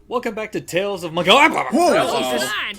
Welcome back to Tales of Monkey. Whoa! Oh, Jesus. God.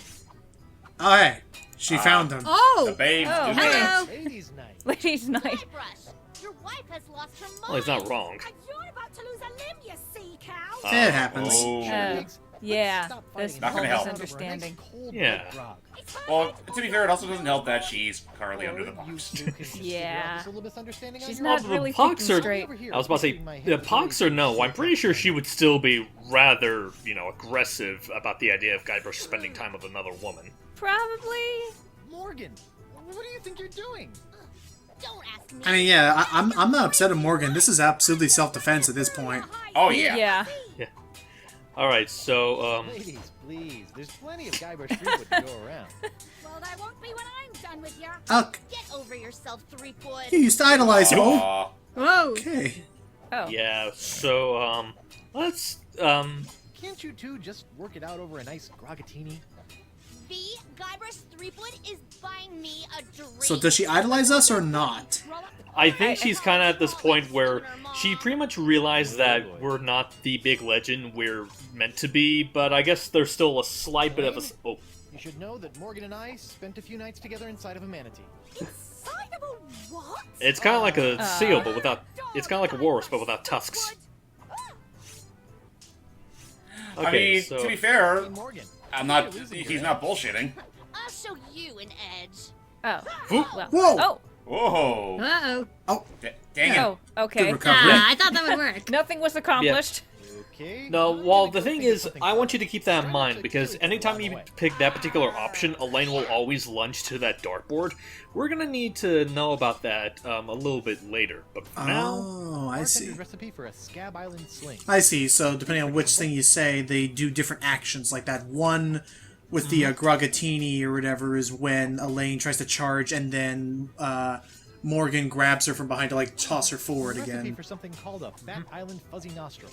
Oh, hey. She found him. The Oh! babes. Oh, do hello. Ladies' night. Ladies' night. Guybrush, your wife has lost her mind. Well, he's not wrong. And you're about to lose a limb, you see, cow. It happens. Oh. Yeah, Stop this fighting Not whole gonna help. misunderstanding. Yeah. It's her Well, mental to be fair, it also doesn't help that she's currently under the You box. two can just figure out Yeah. this little misunderstanding on She's your not own. the really pox thinking are- straight. I was about to say, the pox or no, I'm pretty sure she would still be rather, aggressive about the idea of Guybrush spending time with another woman. Probably. Morgan, what do you think you're doing? Don't ask me. I mean, yeah, I'm not upset at Morgan. This is absolutely self-defense at this point. Oh, yeah. Yeah. Alright, so, Ladies, please. There's plenty of Guybrush Threepwood to go around. Well, that won't be when I'm done with ya. Get over yourself, Threepwood. you used to idolize him. Oh, Aw. Whoa. okay. Oh. yeah, so, let's, Can't you two just work it out over a nice grogatini? V, Guybrush Threepwood is buying me a drink. So does she idolize us or not? I think she's kind of at this point where she pretty much realized that we're not the big legend we're meant to be, but I guess there's still a slight bit of a... Oh, You should know that Morgan and I spent a few nights together inside of a manatee. Inside of a what? it's kind of like a seal, but without... It's kind of like a walrus, but without tusks. I mean, so... to be fair, Hey, Morgan. I'm not. you're losing He's your not edge. bullshitting. I'll show you an edge. Oh. Whoop. Well. Whoa! Oh. Whoa. Uh-oh. Dang it. Oh. Okay. Good recovery. I thought that would work. Nothing was accomplished. Okay. No, I'm well, gonna the go thing think of is, something I want you fun. to keep that in Try not mind, to because kill each anytime other you along the way. pick that particular option, Elaine will always lunge to that dartboard. We're gonna need to know about that a little bit later, but for now... Oh, I see. Bartender's recipe for a Scab Island sling. I see. So depending on which thing you say, they do different actions. Like that one with the Grogatini or whatever is when Elaine tries to charge and then Morgan grabs her from behind to like toss her forward Recipe again. for something called a Fat Island Fuzzy Nostril.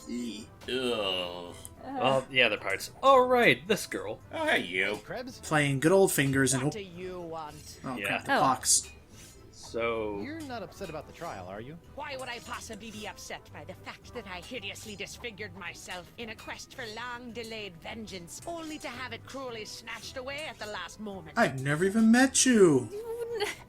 Ugh. Well, yeah, they're pirates. Alright, this girl. Oh, hey, you. Krebs, Playing good old fingers and What do you want? oh Yeah. crap, the Oh. pox. So... you're not upset about the trial, are you? Why would I possibly be upset by the fact that I hideously disfigured myself in a quest for long-delayed vengeance, only to have it cruelly snatched away at the last moment? I've never even met you.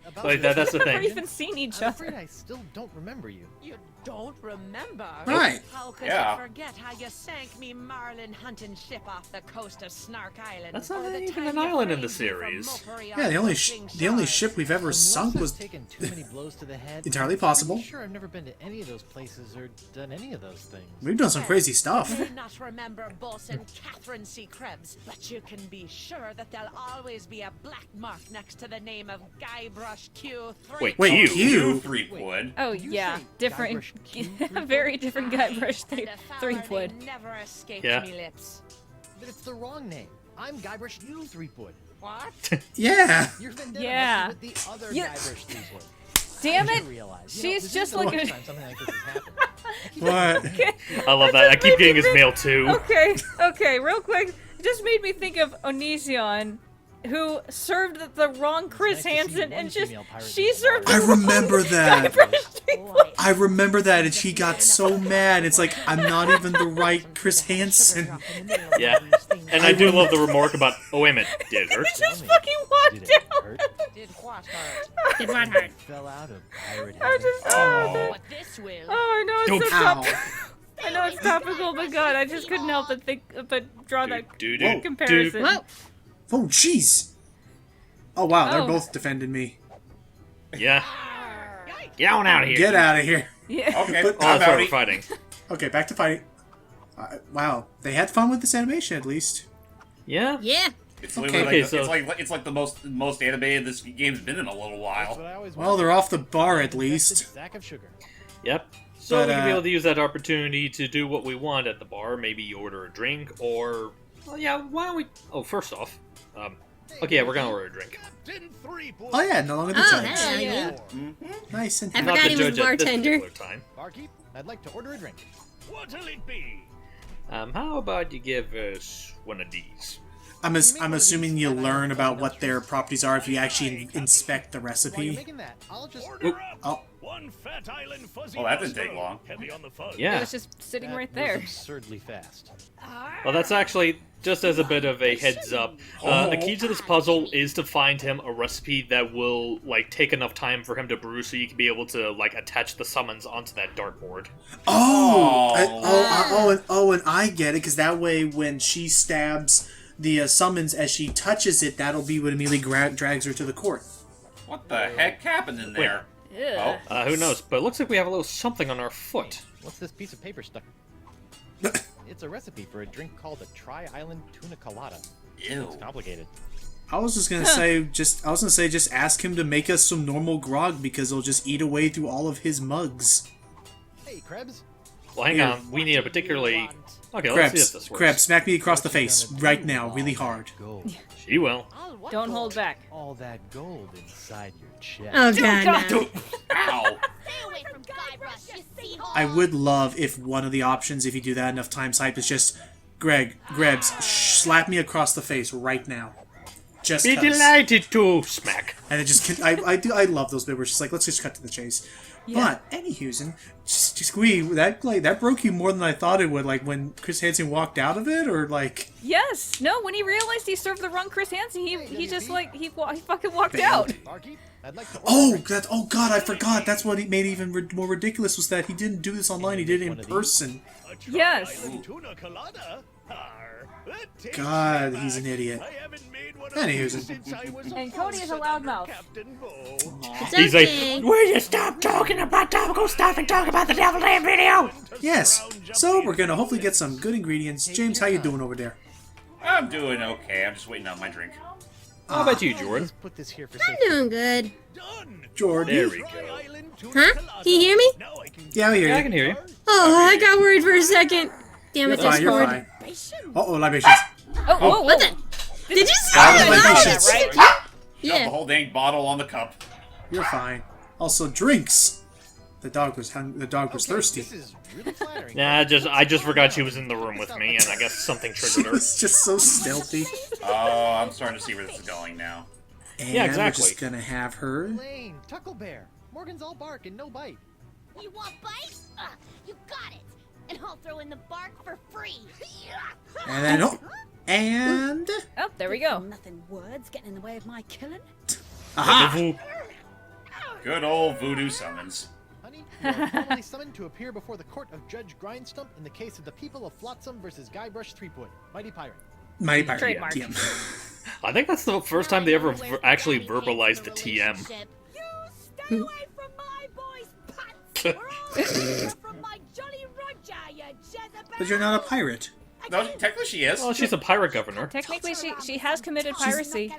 About Wait, what? that's the Never thing. even seen each I'm afraid other. I still don't remember you. You don't remember? Right. How could Yeah. you forget how you sank me marlin hunting ship off the coast of Snark Island? That's not or the even time an you island in the framed me for series. mockery Yeah, on the only floating the only shards. ship we've ever Unless sunk I've was taken too many blows to the head. entirely I'm possible. pretty sure I've never been to any of those places or done any of those things. We've done some crazy stuff. You may not remember Bosun Catherine C. Krebs, but you can be sure that there'll always be a black mark next to the name of Guybrush Q3. Wait, you. You Threepwood. Oh, Did you yeah. say Different. Guybrush Q3? Very different Guybrush And a Threepwood. felony never escaped Yeah. me lips. But it's the wrong name. I'm Guybrush U Threepwood. What? Yeah. You're vendetta Yeah. with the other Yeah. Guybrush Threepwood. Damn I it! should realize. She's this just isn't the like first a- time something like this has happened. I keep What? I love that. I keep getting his mail, too. Okay, real quick. It just made me think of Onision, who served the wrong Chris nice to see Hansen, one and just female pirate she in the served I the wrong remember that. Boy, I remember that, and she got so mad. It's like, I'm not even the right Chris Hansen. Yeah. And I do love the remark about, oh, wait a minute, did it hurt? just fucking walked Did it down. hurt? did what hurt? Did what hurt? Fell out of pirate I heaven. just Oh. What this will. I know it's so Ow. topical. I know it's topical, but God, I just couldn't help but draw that Do-do-do. comparison. Whoa. Oh, jeez. Oh, wow, they're Oh. both defending me. Yeah. Get on out of here. Get out of here. Yeah. Okay, But- Oh, I'm that's why we're outie. fighting. Okay, back to fighting. Wow, they had fun with this animation, at least. Yeah? Yeah. It's literally Okay, like, so- it's like the most animated this game's been in a little That's while. what I always Well, wanted. they're off the bar, at Infested least. Sack of sugar. Yep. So But, we can be uh, able to use that opportunity to do what we want at the bar. Maybe order a drink, or... Well, yeah, why don't we... Oh, first off, okay, yeah, we're gonna order a drink. Oh, yeah, no longer the Oh, judge. hell yeah. Nice and I Not forgot the he was judge at this bartender. particular time. Barkeep, I'd like to order a drink. What'll it be? How about you give us one of these? I'm assuming you learn about what their properties are if you actually inspect the While you're recipe. making that, I'll just... Oh, One fat island fuzzy Oh, that didn't buzzsaw. take long. Heavy on the fuzz. It Yeah. was just sitting that right was there. absurdly fast. Well, that's actually, just as a bit of a heads up, the key to this puzzle is to find him a recipe that will, like, take enough time for him to brew so you can be able to, like, attach the summons onto that dartboard. And I get it, because that way when she stabs the summons as she touches it, that'll be what immediately drags her to the court. What the heck happened in there? Ugh. Oh, Who knows, but it looks like we have a little something on our foot. What's this piece of paper stuck? It's a recipe for a drink called a Tri-Island Tuna Colada. ew. It's complicated. I was just gonna say, just ask him to make us some normal grog because it'll just eat away through all of his mugs. Hey, Krebs. Well, hang on, we need a particularly... Okay, let's see if this works. Krebs, smack me across the face right now, really hard. Gold. She will. Don't hold back. All that gold inside your chest. Oh god, no. Ow. Stay away from Guybrush, you seahorse! I would love if one of the options, if you do that enough times, hype is just, Grebs, slap me across the face right now. Just Be 'cause. delighted to smack. And it just, I love those bits where it's just like, let's just cut to the chase. Yeah. But, anywho's, just that broke you more than I thought it would, like, when Chris Hansen walked out of it, or, like... Yes. No. When he realized he served the wrong Chris Hansen, he just like he fucking walked out. Barkeep, I'd like to order Oh, drinks. oh god, I forgot, that's what he made even more ridiculous, was that he didn't do this online, he did it in One of these. person. A Yes. Tri-Island tuna colada? Arr, that tastes God, back. he's an idiot. I haven't made one of Anywho's. these since I was And Cody is a under loudmouth. Captain Bo. It's He's okay. like, will you stop talking about topical stuff and talk about the Devil Land video? Yes, so we're gonna hopefully get some good ingredients. James, how you doing over there? I'm doing okay. I'm just waiting on my drink. How about you, Jordan? Let's put this here for I'm safety. doing good. Done. Jordan? There we go. Tri-Island tuna Huh? colada. Can you hear me? Now I can Yeah, we hear Yeah, I you. can hear you. Oh, I got worried for a second. Damn it, You're fine, you're Discord. fine. Uh-oh, libations. Oh, What the? Did you see Bottle that? of that, libations. right? Shove the Yeah. whole dang bottle on the cup. You're fine. Also, drinks. The dog was thirsty. This is really flattering. Nah, I just forgot she was in the room with me, and I guess something She triggered her. was just so stealthy. Oh, I'm starting to see where this is going now. And Yeah, exactly. we're just gonna have her. Lane, Tucklebear. Morgan's all bark and no bite. You want bite? You got it! And I'll throw in the bark for free! And then, and... Oh, there we go. Nothing words getting in the way of my killing. Aha! Good old voodoo summons. Honey, you are formally summoned to appear before the court of Judge Grindstump in the case of the people of Flotsam versus Guybrush Threepwood, Mighty Pirate. Mighty Pirate. Trademark. TM. I think that's the first time they ever actually verbalized the TM. You stay away from my boy's pants! Or I'll from my Jolly Roger, you Jezebel! But you're not a pirate. No, technically she is. Well, she's a pirate governor. Technically, she has committed piracy.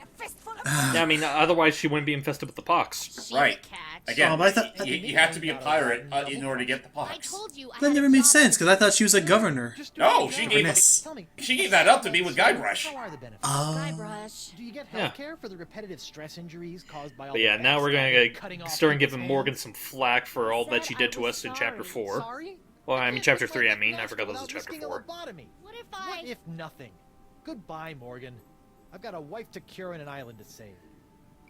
Yeah, I mean, otherwise she wouldn't be infested with the pox. Right. Again, Oh, but I thought- you have to be a pirate in order to get the I pox. told you I That had never a made job. sense, because I thought she was a governor. Just do No, it she now. gave Goodness. Tell me, She gave that up to be with Guybrush. how are the benefits? Guybrush. Do you get Yeah. health care for the repetitive stress injuries caused by all But yeah, the now we're gonna cutting off start people's giving hands? Morgan some flack for all that she did to us in Chapter 4. Sorry? Well, I mean, Can't Chapter just 3, let I mean. it I last forgot this is without Chapter risking a 4. lobotomy. What if What I... if nothing? Goodbye, Morgan. I've got a wife to cure and an island to save.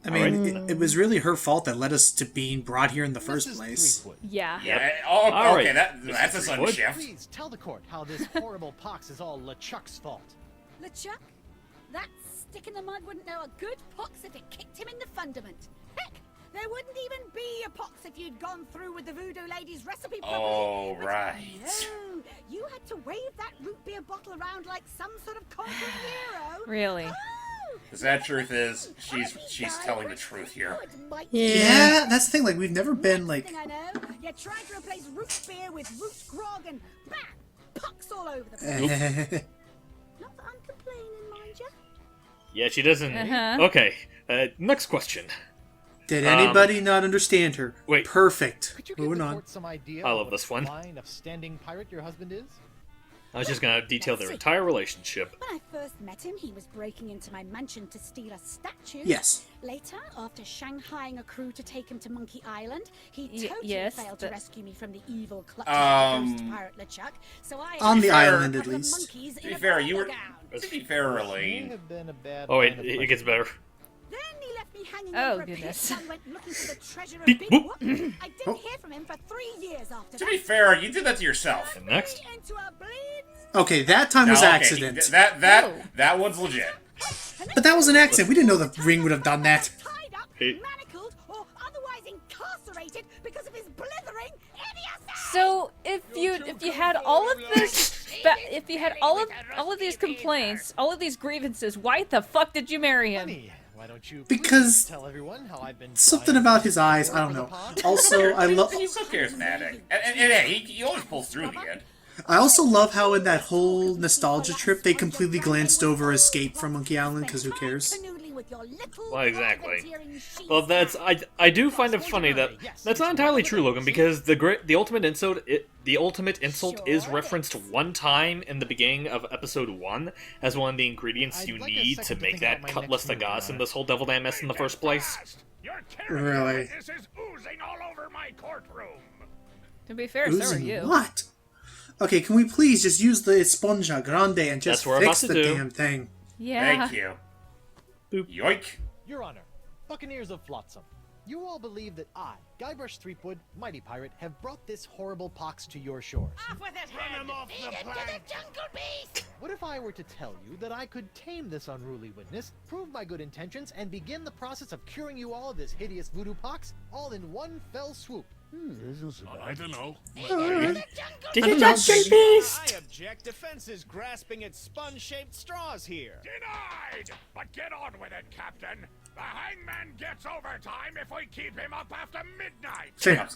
I mean, it was really her fault that led us to being brought here in the first Mrs. place. Threepwood, Yeah. Yeah. Oh, All okay. right. That's a sudden Threepwood. shift. please tell the court how this horrible pox is all LeChuck's fault. LeChuck? That stick in the mud wouldn't know a good pox if it kicked him in the fundament. Heck, there wouldn't even be a pox if you'd gone through with the voodoo lady's recipe properly. Oh, But right. No, you had to wave that root beer bottle around like some sort of conquering hero. Really. Oh, The sad truth is, she's telling the truth here. Yeah, that's the thing, like, we've never been, like... Thing I know, you tried to replace root beer with root grog and bam, pox all over the place. Not that I'm complaining, mind you. Yeah, she doesn't... Uh-huh. Okay, next question. Did anybody not understand her? wait. Perfect. Could you give Moving the on. court some idea I of love what this one. line of standing pirate your husband is? I was just gonna detail their entire relationship. When I first met him, he was breaking into my mansion to steal a statue. Yes. Later, after shanghaiing a crew to take him to Monkey Island, he totally yes, failed to but- rescue me from the evil clutches of ghost pirate LeChuck. So I On the had island, a at couple of least. monkeys To in be a fair, you were ball gown. To be fair, May Elaine. have been a bad Oh wait, line of it gets questioning. better. Then he left me hanging Oh, over a goodness. pit and went looking for the treasure of Beep, Big boop. Whoop. I didn't hear from him for 3 years after To that. be fair, you did that to yourself. And next. Me into a bleeding Okay, that time was Now, okay, accident. That one's legit. But that was an accident. We didn't know the ring would have done that. tied up, Hey. manacled, or otherwise incarcerated because of his blithering idiocy. So if you had all of this, if you had all of these complaints, all of these grievances, why the fuck did you marry him? Honey, why don't you Because please tell everyone how I've been something trying about to his eyes, I don't for the know. pod? Also, I love. He's so charismatic. And hey, he always pulls through in the end. I also love how in that whole nostalgia trip they completely glanced over Escape from Monkey Island because who cares? Well, exactly. Well, that's I do find it funny that that's not entirely true, Logan, because the ultimate insult is referenced one time in the beginning of episode 1 as one of the ingredients I'd you like a need second to to make think about that my Cutlass next the Goss move, in this whole Devil Dam mess in the first place. Your character Really? witness is oozing all over my courtroom. To be fair, so are Oozing you. what? Okay, can we please just use the Esponja Grande and just That's what I'm fix about the to do. damn thing? Yeah. Thank you. Boop. Yoink. Your Honor, Buccaneers of Flotsam, you all believe that I, Guybrush Threepwood, Mighty Pirate, have brought this horrible pox to your shores. Off with it, Run head! him off the plank. What if I were to tell you that I could tame this unruly witness, prove my good intentions, and begin the process of curing you all of this hideous voodoo pox, all in one fell swoop? I don't know. Did you just I object. Defense is grasping at sponge-shaped straws here. Denied! But get on with it, Captain. The hangman gets overtime if we keep him up after midnight. Fair.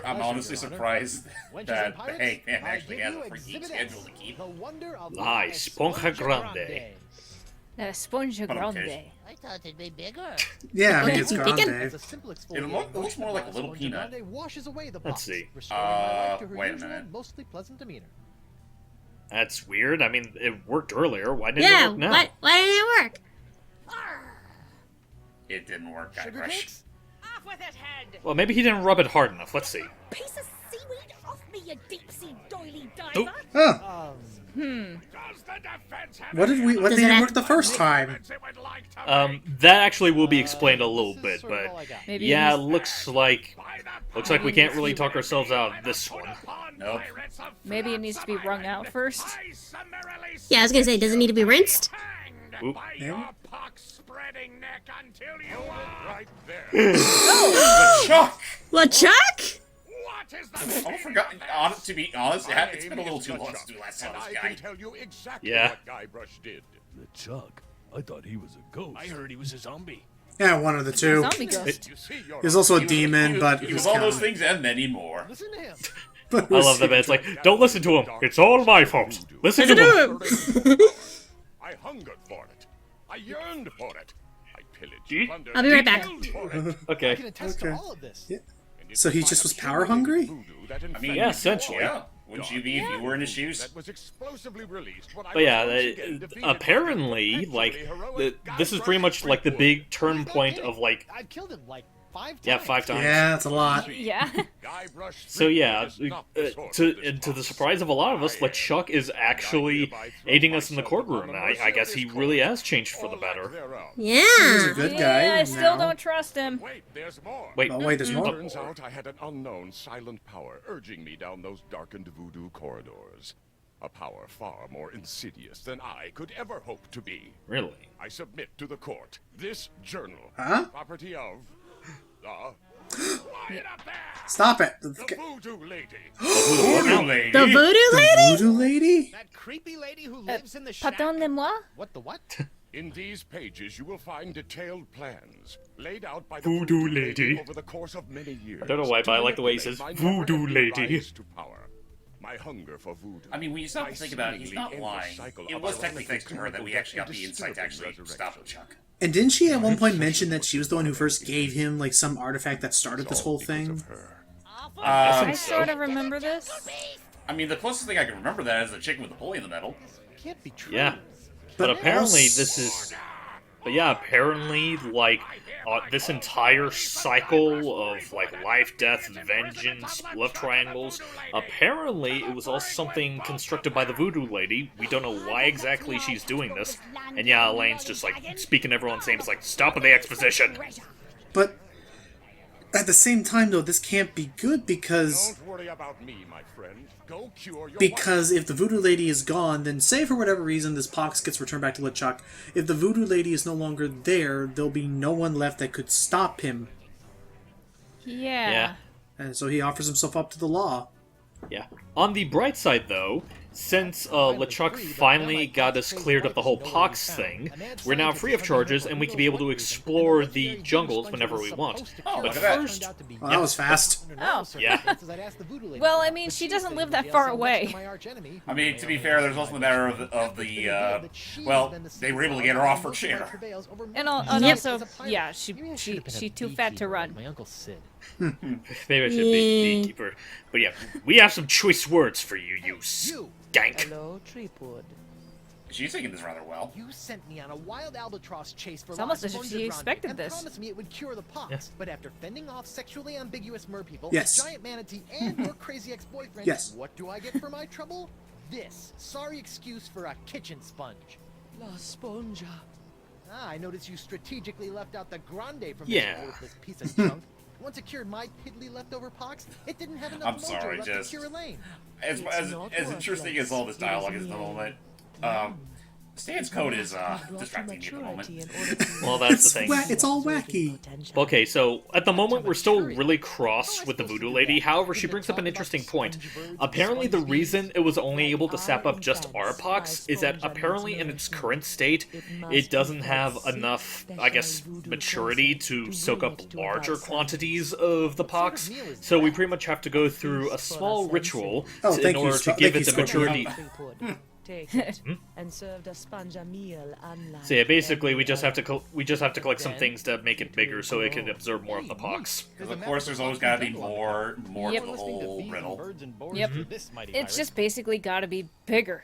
I'm honestly surprised Wenches that and the pirates, hangman I actually give has a you freaking Exhibit schedule S, to keep. The wonder of La Esponja Grande. Esponja But Grande. okay. I thought it'd be bigger. Yeah, I mean, it's You thinking? Grande. As a simple It exfoliating looks more like a little Esponja peanut. Grande washes away the Let's pox, see. restoring my life to her Wait a usual, minute. mostly pleasant demeanor. That's weird. I mean, it worked earlier. Why didn't Yeah, it work now? why didn't it work? It didn't work, Sugar Guybrush. cakes? Off with it, head! Well, maybe he didn't rub it hard enough. Let's see. Piece of seaweed off me, you deep-sea doily diver. Nope. Oh, Does the defense have what did we? What Does didn't it work the first time? it would like to make? That actually will be explained a little This is bit, sort of but all I got. Maybe yeah, he's- looks like By the we can't really talk ourselves out of this one. Nope. pirates of Maybe it needs to be wrung out first. I summarily Yeah, I was gonna say, does it need to be rinsed? hanged Oop. by Yeah. your pox-spreading neck until you are right there. The Chuck! LeChuck? What is the I forgot. To be honest, it's been a little too long since we last saw and this I guy. can tell you exactly Yeah. what Guybrush did. The Chuck? I thought he was a ghost. I heard he was a zombie. Yeah, one of the two. Zombie ghost. You see, Your He was also a He was- demon, he but he he was was all those kinda- things and many more. Listen to him. but I love the bit. It's like, don't listen to him. It's all my fault. Listen to him. I hungered for it. I yearned for it. I pillaged, Gee. plundered, I'll be right back. killed for it. I Okay. can attest Okay. to all of this. Yeah. And it So he was just my was power accumulated hungry? voodoo that I mean, infected Yeah, essentially. Yeah. Wouldn't you be if you were in his shoes? That was explosively released when I But yeah, was once again defeated by apparently, the like, actually heroic this is Guybrush pretty much like the Threepwood. big turn He's not point kidding. of like, I killed him like 5 times. yeah, 5 times. Yeah, that's a lot. Yeah. Guybrush So yeah, Threepwood is not the source to of this the pox. surprise of a lot of us, I am. LeChuck is actually aiding us in the courtroom. And I guess he really has changed for the Or lack better. thereof. He was a Yeah. good Yeah, guy. I still now. don't trust him. Wait, there's more. Wait, Oh, wait, there's more. Turns out I had an unknown silent power urging me down those darkened voodoo corridors. A power far more insidious than I could ever hope to be. really? I submit to the court this journal, Huh? property of the... Quiet up there! Stop it. The voodoo lady. Voodoo lady. The voodoo The lady? voodoo lady? That creepy lady who lives in the shack. Pardon de moi? What the what? In these pages, you will find detailed plans laid out by the Voodoo lady. over the course of many years. I don't know why, but I like the way he says, to voodoo manipulate my lady. rise to power. My hunger for voodoo. I mean, when you stop my to think about it, he's seemingly not endless lying. cycle It of was technically ironic thanks to her that we actually got the and insight to actually disturbing stop resurrection. Chuck. And didn't she at one point mention that she was the one who first gave him like some artifact that started this All whole because thing? of her. I so. sort of remember this. I mean, the closest thing I can remember that is the chicken with the pulley in the middle. Can't be true. Yeah. But apparently also- this is But yeah, apparently, like, this entire cycle of, like, life, death, vengeance, love triangles, apparently it was all something constructed by the Voodoo Lady. We don't know why exactly she's doing this. And yeah, Elaine's just, like, speaking everyone's name. It's like, stop with the exposition! But at the same time, though, this can't be good because... Don't worry about me, my friend. Go cure your Because if the Voodoo Lady is gone, then say for whatever reason this Pox gets returned back to LeChuck, if the Voodoo Lady is no longer there, there'll be no one left that could stop him. Yeah. And so he offers himself up to the law. Yeah. On the bright side, though, since LeChuck finally got us cleared of the whole Pox thing, we're now free of charges, and we can be able to explore the jungles whenever we want. Oh, But look at that. first, Oh, that was fast. Oh. Yeah. Well, I mean, she doesn't live that far away. I mean, to be fair, there's also the matter of the well, they were able to get her off her chair. And also, yeah, she too fat to run. My Uncle Sid. maybe I should be beekeeper. But yeah, we have some choice words for you, you skank. Hello, Treepwood. She's taking this rather well. You sent me on a wild albatross chase for It's almost Lost as if Sponge she Grande expected and this. promised me it would cure the pox. Yes. But after fending off sexually ambiguous merpeople, Yes. a giant manatee, and your crazy ex-boyfriend, Yes. what do I get for my trouble? This sorry excuse for a kitchen sponge. La Sponja. Ah, I noticed you strategically left out the grande from Yeah. this worthless piece of junk. Once it cured my piddly leftover pox, it didn't have enough I'm mojo sorry, left just- to cure Elaine. As interesting as all this dialogue is at the moment, Stan's code is distracting me at the moment. Well, that's the thing. It's all wacky. Okay, so at the moment we're still really cross with the Voodoo Lady. However, she brings up an interesting point. Apparently the reason it was only able to sap up just our pox is that apparently in its current state, it doesn't have enough, I guess, maturity to soak up larger quantities of the pox. So we pretty much have to go through a small ritual Oh, in thank you, order to Star- give thank it the you, Scorpion. maturity. Take it and serve the Sponja meal unlike So yeah, basically we just have to every collect some things to make it bigger so it can absorb more of the pox. Because of course, there's always got to be more Yep. to the whole riddle. Yep. It's just basically gotta be bigger.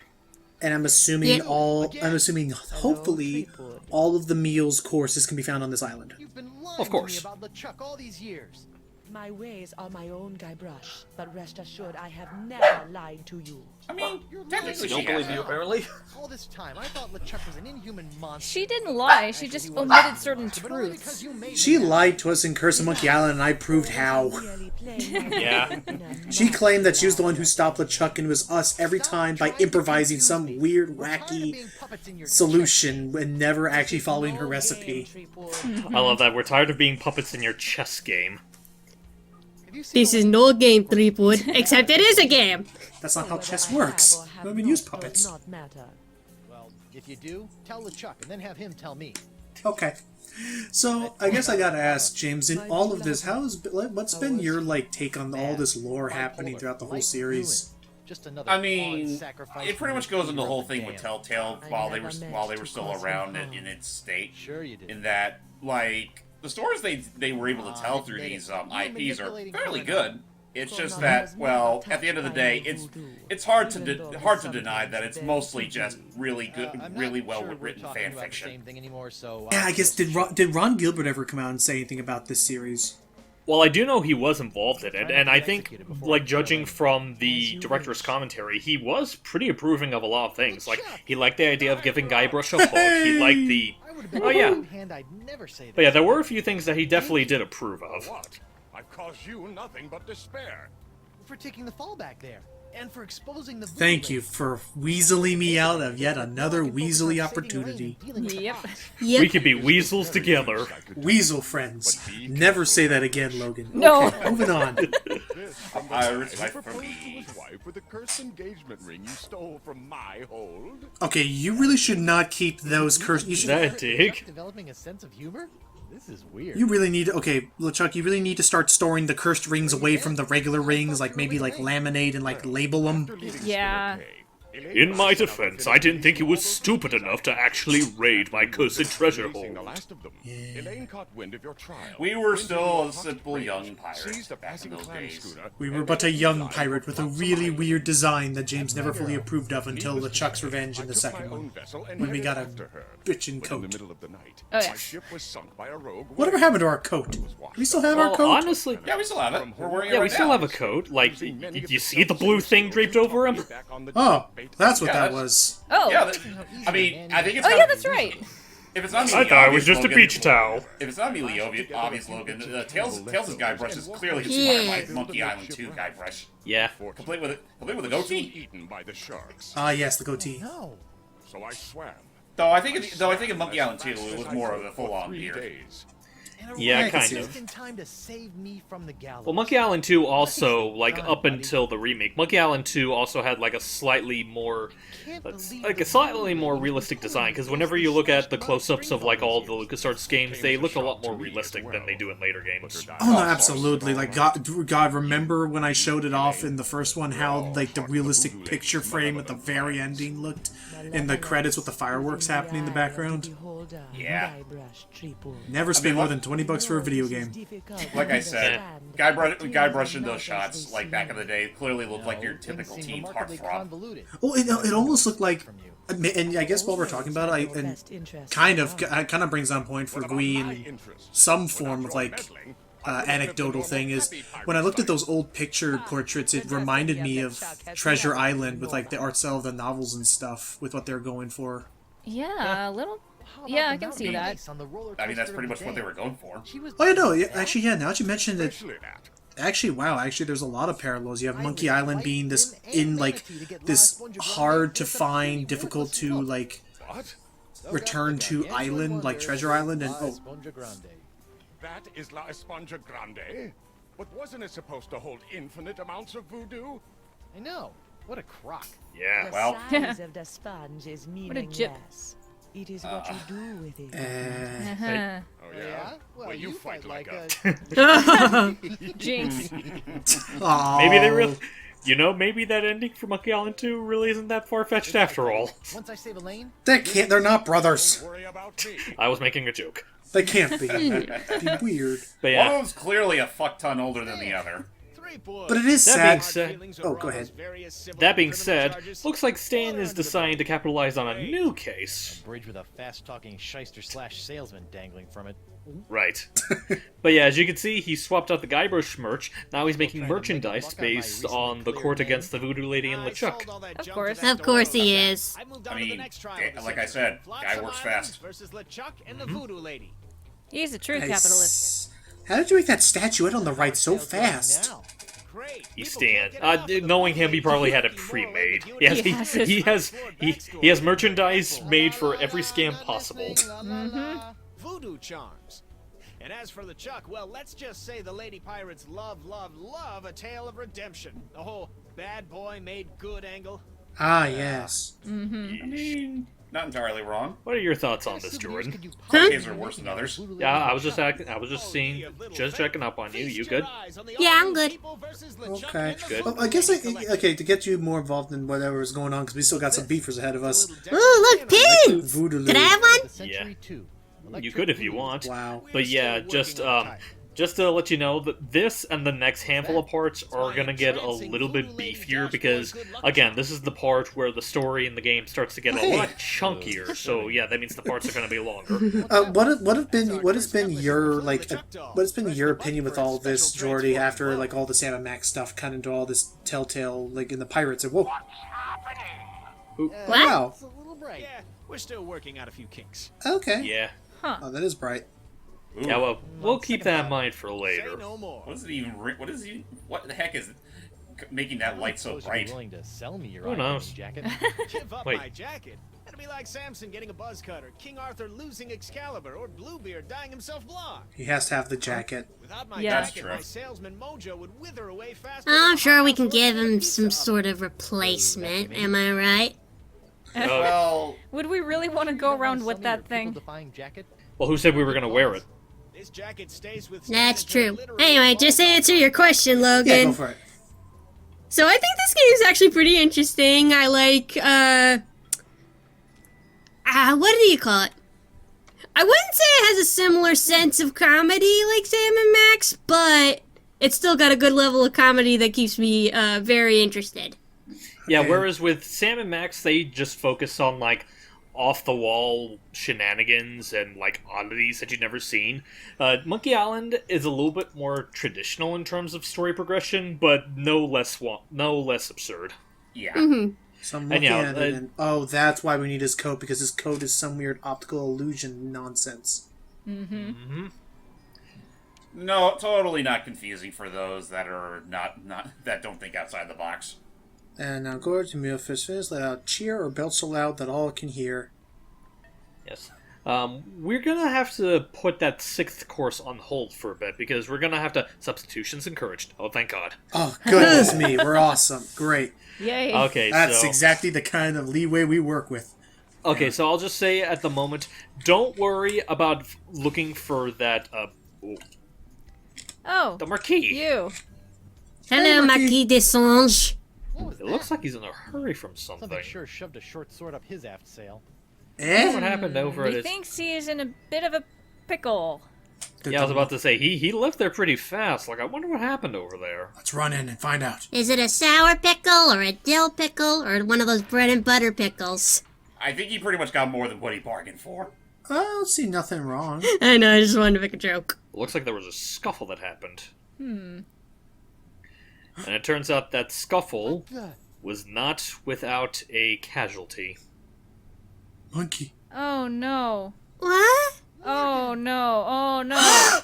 And I'm assuming Yeah. hopefully, all of the meals courses can be found on this island. You've been lying Of course. to me about LeChuck all these years. My ways are my own, Guybrush, but rest assured I have never lied to you. I mean, You're technically lying. she has. apparently. All this time, I thought LeChuck was an inhuman monster. She didn't lie, she just omitted certain But only because truths. you made She me. lied to us in Curse of Monkey Island, and I proved how. Yeah. She claimed that she was the one who stopped LeChuck, and it was us every time by improvising some weird, We're tired of wacky being puppets in your solution and never actually following her recipe. I love that. We're tired of being puppets in your chess game. Have you seen This is no game, Threepwood, except it is a game. That's not how chess works. I don't even use puppets. Not matter. Well, if you do, tell LeChuck and then have him tell me. Okay. So, I guess I gotta ask, James, in all of this, what's been your, take on all this lore happening throughout the whole series? Just another I fond mean, sacrifice it pretty for much goes into the whole of thing with damned. Telltale while they were still around in its state. Sure you did. In that, the stories they were able to tell through these IPs are fairly good. It's just that, well, at the end of the day, it's hard to deny that it's mostly just really good, I'm really not well sure we're written talking fan about the fiction. same thing anymore, so Yeah, I guess, did Ron Gilbert ever come out and say anything about this series? Well, I do know he was involved in it, and I think, judging from the director's commentary, he was pretty approving of a lot of things. Like, he liked the idea of giving Guybrush a hook, he liked the... I would have been Oh, yeah. hand I'd never say that. But yeah, there were a few things that he definitely did approve of. What? I've caused you nothing but despair. For taking the fall back there. And for exposing the Thank you for weaseling me out of yet another Weaselly opportunity. Yep. We Yep. could be weasels together. Weasel friends. Never say that again, Logan. No. Okay, moving on. Irish You life for proposed to me. his wife with a cursed engagement ring you stole from my hold. Okay, you really should not keep those curse. You Is should. that a dig? Developing a sense of humor? This is weird. You really need. Okay, LeChuck, you really need to start storing the cursed rings away from the regular rings. Maybe laminate and label them. Yeah. In my defense, I didn't think he was stupid enough to actually raid my cursed treasure Seeing the hole. last of them. Elaine caught wind of your trial. We were Went still into a hot simple rage, young pirate seized a back in passing those clam days. schooner, We were and but a then young died pirate with a lots of really iron. weird design that James never fully approved of until Needless to LeChuck's say, Revenge in I the took second my own one. vessel and When we headed got a after her. bitchin' But in the coat. middle of the night, Oh, yeah. my ship was sunk by a rogue. Whatever happened to our coat? Do we still have our Well, coat? honestly, Yeah, we still have it. We're wearing it yeah, we right still now. have a coat. Like, you see the blue thing draped over him? Oh, that's what Yeah, that that's- was. Oh. Yeah, I mean, I think it's Oh not- yeah, that's right. If it's not I thought it was obvious, just a Logan- beach towel. If it's not immediately obvious, Logan, Tails' Guybrush is clearly Yeah. inspired by Monkey Island 2 Guybrush. Yeah. Complete with a goatee. Eaten by the sharks. Ah, yes, the goatee. No. So I swam. Though I think in Monkey Island 2 it was more of a full-on beard. Days. Yeah, I can kind see of. Just in time to save me from the gallows. Well, Monkey Island 2 also, like, up until the remake, Monkey Island 2 also had, like, a slightly more, realistic design, because whenever you look at the close-ups of, like, all the LucasArts games, they look a lot more realistic than they do in later games. Oh no, absolutely! Like God, remember when I showed it off in the first one? How like the realistic picture frame at the very ending looked in the credits with the fireworks happening in the background. Yeah. Never spend more than $20 for a video game. Like I said, Guybrush in those shots, like back in the day, clearly looked like your typical teen heartthrob. Well, it almost looked like, and I guess while we're talking about it, and kind of brings on point for Gui and some form of like anecdotal thing is when I looked at those old picture portraits, it reminded me of Treasure Island with like the art style of the novels and stuff with what they're going for. Yeah, a little. Yeah, I can see that. I mean, that's pretty much what they were going for. Oh, yeah, no, yeah, actually, yeah. Now that you mentioned it, Especially that. actually, wow, actually, there's a lot of parallels. You have Monkey Island being this this hard to find, difficult to like What? return to island, like Treasure Island, and oh, That is La Esponja Grande? But wasn't it supposed to hold infinite amounts of voodoo? I know. What a crock. Yeah. Well, size of the sponge is What a jip. meaningless. It is what you do with it. Uh-huh. Oh yeah? Well, you fight like a... Jinx. aw. Maybe they really... You know, maybe that ending for Monkey Island 2 really isn't that far-fetched after all. Once I save Elaine, They're not brothers. Don't worry about me. I was making a joke. They can't be. It'd be weird. But one yeah. of them's clearly a fuck ton older than the other. But it is That being sad. said, Oh, go ahead. that being said, looks like Stan is deciding to capitalize on a new case. bridge with a fast-talking shyster/salesman dangling from it. Right. But yeah, as you can see, he swapped out the Guybrush merch. Now he's making merchandise based on the court against the Voodoo Lady and LeChuck. Of course. Of course he is. I mean, like I said, guy works fast. Versus LeChuck and the Voodoo Lady. He's a true capitalist. How did you make that statuette on the right so fast? Now. Great. He's Stan. Knowing him, he probably had it pre-made. He has merchandise made for every scam possible. Voodoo charms. And as for LeChuck, well, let's just say the Lady Pirates love a tale of redemption. The whole bad boy made good angle. Ah, yes. I mean, not entirely wrong. What are your thoughts on this, Jordan? Some cases are worse than others. Yeah, I was just checking up on you. You good? Yeah, I'm good. Okay. Good. Well, I guess, okay, to get you more involved in whatever is going on, because we still got some beefers ahead of us. Ooh, look, pins! Voodoo Can I Lady. have one? Century 2. You could if you want. Wow. But yeah, just to let you know that this and the next handful of parts are gonna get a little bit beefier because, again, this is the part where the story in the game starts to get a lot chunkier. So yeah, that means the parts are gonna be longer. What has been your opinion with all this, Jordy, after like all the Sam and Max stuff cut into all this Telltale like in the Pirates and whoa. What? Wow. It's a little bright. Yeah, we're still working out a few kinks. Okay. Yeah. Oh, that is bright. Ooh. Yeah, well, we'll keep that in mind for Say later. no more. What the heck is making that light so Suppose you're bright? willing to sell me your Who eye-opening knows? jacket. Give up Wait. my jacket. That'd be like Samson getting a buzz cut, or King Arthur losing Excalibur, or Bluebeard dyeing himself blonde. He has to have the jacket. Without my Yeah. jacket, That's my true. salesman mojo would wither away faster. I'm than sure we a can house give roasted him pizza some oven. sort of replacement. Am I right? Well, Would we really want to go around with that thing? Jacket? Well, who said we were gonna wear it? This jacket stays with That's Stan until true. literally Anyway, all just the answer your question, Yeah, go Logan. for it. So I think this game is actually pretty interesting. I like, what do you call it? I wouldn't say it has a similar sense of comedy like Sam and Max, but it's still got a good level of comedy that keeps me very interested. Yeah, whereas with Sam and Max, they just focus on, like, off-the-wall shenanigans and, like, oddities that you've never seen. Monkey Island is a little bit more traditional in terms of story progression, but no less absurd. Yeah. Mm-hmm. So I'm looking at it, and oh, that's why we need his coat, because his coat is some weird optical illusion nonsense. Mm-hmm. No, totally not confusing for those that are not that don't think outside the box. And now go to meal fish, let out cheer or belt so loud that all can hear. Yes. We're gonna have to put that 6th course on hold for a bit, because we're gonna have to... Substitutions encouraged. Oh, thank God. Oh, goodness me, we're awesome. Great. Yay. Okay, That's exactly the kind of leeway we work with. Okay, so I'll just say at the moment, don't worry about looking for that, Oh. the Marquis. You. Hello, Marquis de Songe. It looks like he's in a hurry from something. Something sure shoved a short sword up his aft sail. What happened over at He his... thinks he's in a bit of a pickle. Yeah, I was about to say, he left there pretty fast. Like, I wonder what happened over there. Let's run in and find out. Is it a sour pickle or a dill pickle or one of those bread and butter pickles? I think he pretty much got more than what he bargained for. I don't see nothing wrong. I know, I just wanted to make a joke. It looks like there was a scuffle that happened. And it turns out that scuffle was not without a casualty. Monkey. Oh no. What? Oh no. Oh no.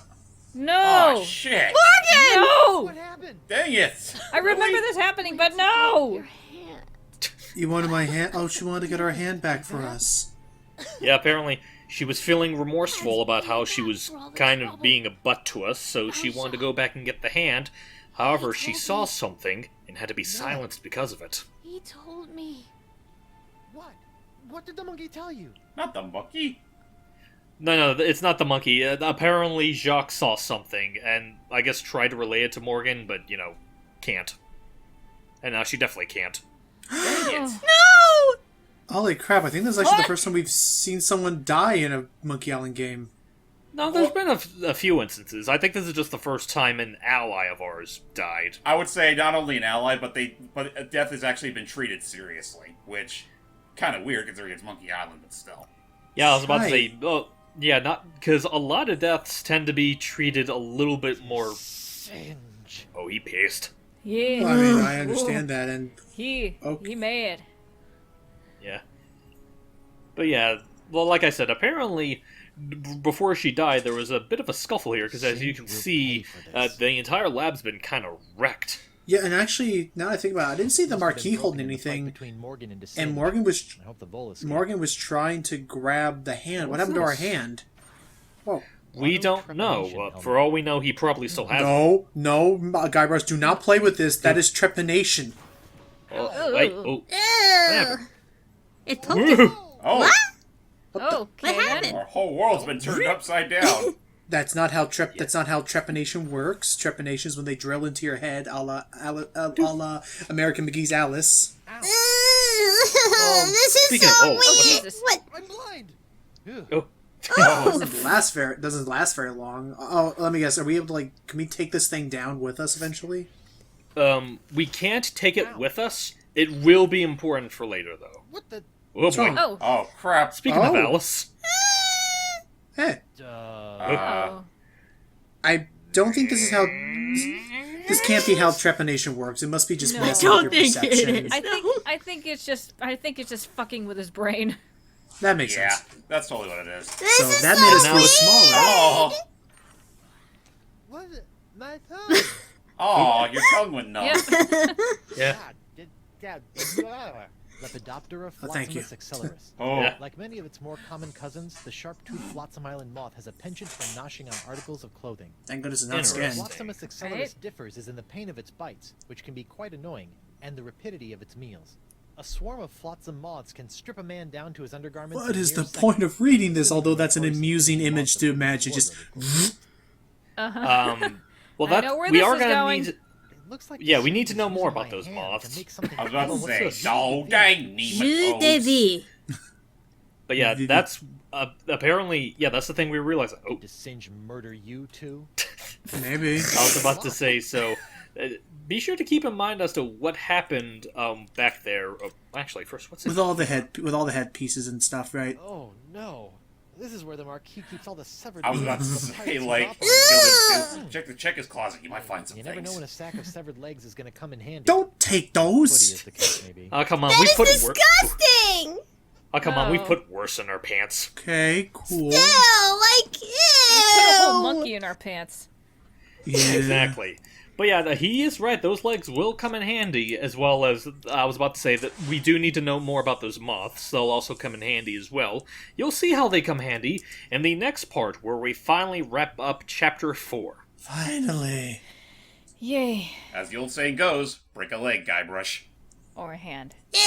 No. Oh shit! No. What happened? Dang it! I remember this happening, but no. You wanted my hand? Oh, she wanted to get our hand back for us. Yeah, apparently she was feeling remorseful about how she was kind of being a butt to us, so she wanted to go back and get the hand. However, she saw something and had to be silenced because of it. He told me. What? What did the monkey tell you? Not the monkey. No, it's not the monkey. Apparently Jacques saw something, and I guess tried to relay it to Morgan, but, can't. And now she definitely can't. Dang it! No! Holy crap, I think this is actually the first time we've seen someone die in a Monkey Island game. No, there's been a few instances. I think this is just the first time an ally of ours died. I would say not only an ally, but death has actually been treated seriously, which kind of weird considering it's Monkey Island, but still. Yeah, I was about to Right. say, yeah, not because a lot of deaths tend to be treated a little bit more. Singe. Oh, he pissed. Yeah. Well, I mean, I understand that, and He mad. Yeah. But yeah, well, like I said, apparently before she died, there was a bit of a scuffle here because, as you can see, the entire lab's been kind of wrecked. yeah, and actually, now that I think about it, I didn't see the Marquis holding anything, Between Morgan and and Morgan was I hope the bull escaped. trying to grab the hand. What happened to our hand? Whoa. We don't know. For all we know, he probably still has it. No, Guybrush, do not play with this. That is trepanation. Oh, wait, oh. Ew. It poked him. Oh, What? Okay. What happened? our whole world's been turned upside down. That's not how trepanation works. Trepanation is when they drill into your head, a la American McGee's Alice. This is speaking so of- what's weird. this? What? I'm blind. Oh. Doesn't last very long. Oh, let me guess. Are we able to can we take this thing down with us eventually? We can't take it with us. It will be important for later, though. What the? Oh boy. wrong? Oh. Oh crap! Speaking of Oh. Alice, Hey, Oh. I don't think this is how. This can't be how trepanation works. It must be just No. messing I with don't your think it perception. is. I think it's just fucking with his brain. That makes Yeah, sense. that's totally what it is. This So is that so made us Now feel it's- smaller. Oh, What? My thumb. oh, your tongue went numb. Yeah. yeah. Lepidoptera Oh, thank you. flotsimus accelerus. Oh, Yeah. Like many of its more common cousins, the sharp-toothed Flotsam Island moth has a penchant for noshing on articles of clothing. Thank goodness it's not Interesting. skin. Flotsimus accelerus Right. differs is in the pain of its bites, which can be quite annoying, and the rapidity of its meals. A swarm of flotsam moths can strip a man down to his undergarments. What in is mere the point seconds. of reading this? Although that's an amusing image to imagine. Just Well, I that know where we this are is gonna going. need. Looks like Yeah, the we need to serpent know is more using about my those hand moths. to make something I was about to what's say, this? oh dang, Je nematodes. t'ai But yeah, that's apparently that's the thing we realized. Oh, to singe murder you too. Maybe. I was about to say so. Be sure to keep in mind as to what happened back there. Oh, actually, first, what's it? With all the head pieces and stuff, right? Oh no. This is where the Marquis keeps all the severed I was about to legs of say, pirates like, and check his closet. You might find some you never know things. when a sack of severed legs is going to come in handy. Don't take Footy those. is the case, maybe. Oh, come on, That we is put disgusting! Oh, come on, we No. put worse in our pants. Okay, cool. Ew, like, ew! Put a whole monkey in our pants. Yeah. Exactly. But yeah, he is right. Those legs will come in handy, as well as I was about to say that we do need to know more about those moths. They'll also come in handy as well. You'll see how they come handy in the next part, where we finally wrap up Chapter 4. Finally. Yay. As the old saying goes, break a leg, Guybrush. Or a hand. Ew!